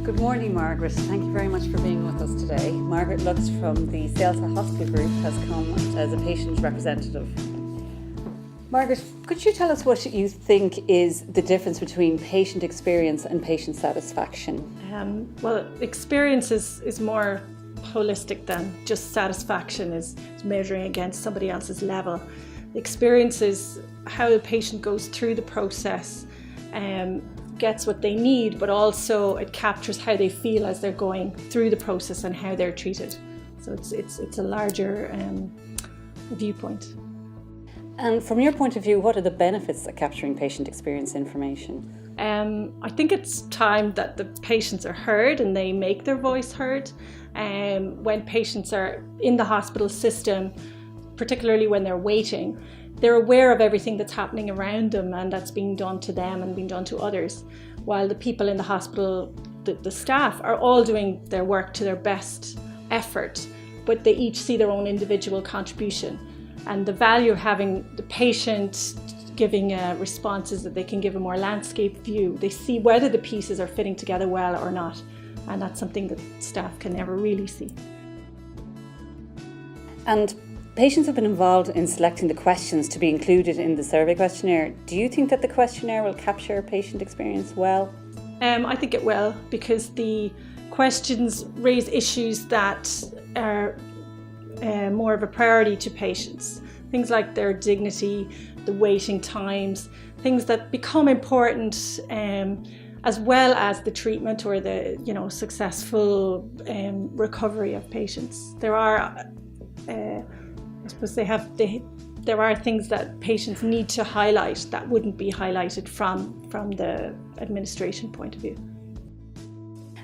Good morning, Margaret. Thank you very much for being with us today. Margaret Lux from the Saolta Hospital Group has come as a patient representative. Margaret, could you tell us what you think is the difference between patient experience and patient satisfaction? Well, experience is more holistic than just satisfaction is measuring against somebody else's level. The experience is how the patient goes through the process, gets what they need, but also it captures how they feel as they're going through the process and how they're treated. So it's a larger viewpoint. And from your point of view, what are the benefits of capturing patient experience information? I think it's time that the patients are heard and they make their voice heard. When patients are in the hospital system, particularly when they're waiting, they're aware of everything that's happening around them and that's being done to them and being done to others, while the people in the hospital, the staff, are all doing their work to their best effort, but they each see their own individual contribution. And the value of having the patient giving responses that they can give a more landscape view. They see whether the pieces are fitting together well or not, and that's something that staff can never really see. And patients have been involved in selecting the questions to be included in the survey questionnaire. Do you think that the questionnaire will capture patient experience well? I think it will, because the questions raise issues that are more of a priority to patients. Things like their dignity, the waiting times, things that become important as well as the treatment or the successful recovery of patients. There are I suppose there are things that patients need to highlight that wouldn't be highlighted from the administration point of view.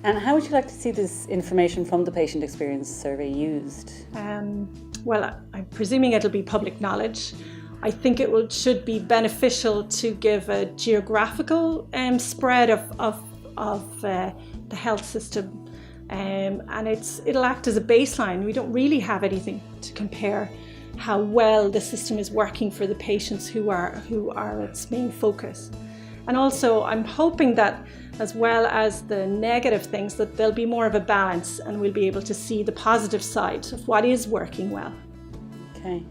And how would you like to see this information from the patient experience survey used? Well, I'm presuming it'll be public knowledge. I think it should be beneficial to give a geographical spread of the health system, and it'll act as a baseline. We don't really have anything to compare how well the system is working for the patients who are its main focus. And also, I'm hoping that, as well as the negative things, that there'll be more of a balance and we'll be able to see the positive side of what is working well. Okay.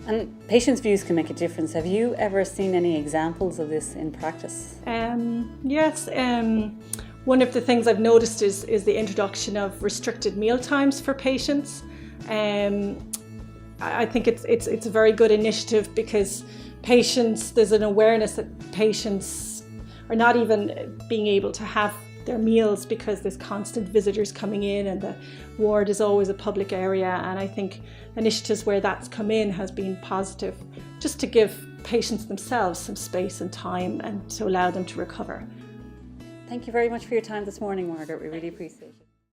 And patients' views can make a difference. Have you ever seen any examples of this in practice? Yes. One of the things I've noticed is the introduction of restricted meal times for patients. I think it's a very good initiative, because there's an awareness that patients are not even being able to have their meals because there's constant visitors coming in and the ward is always a public area. And I think initiatives where that's come in has been positive, just to give patients themselves some space and time and to allow them to recover. Thank you very much for your time this morning, Margaret. We really appreciate it.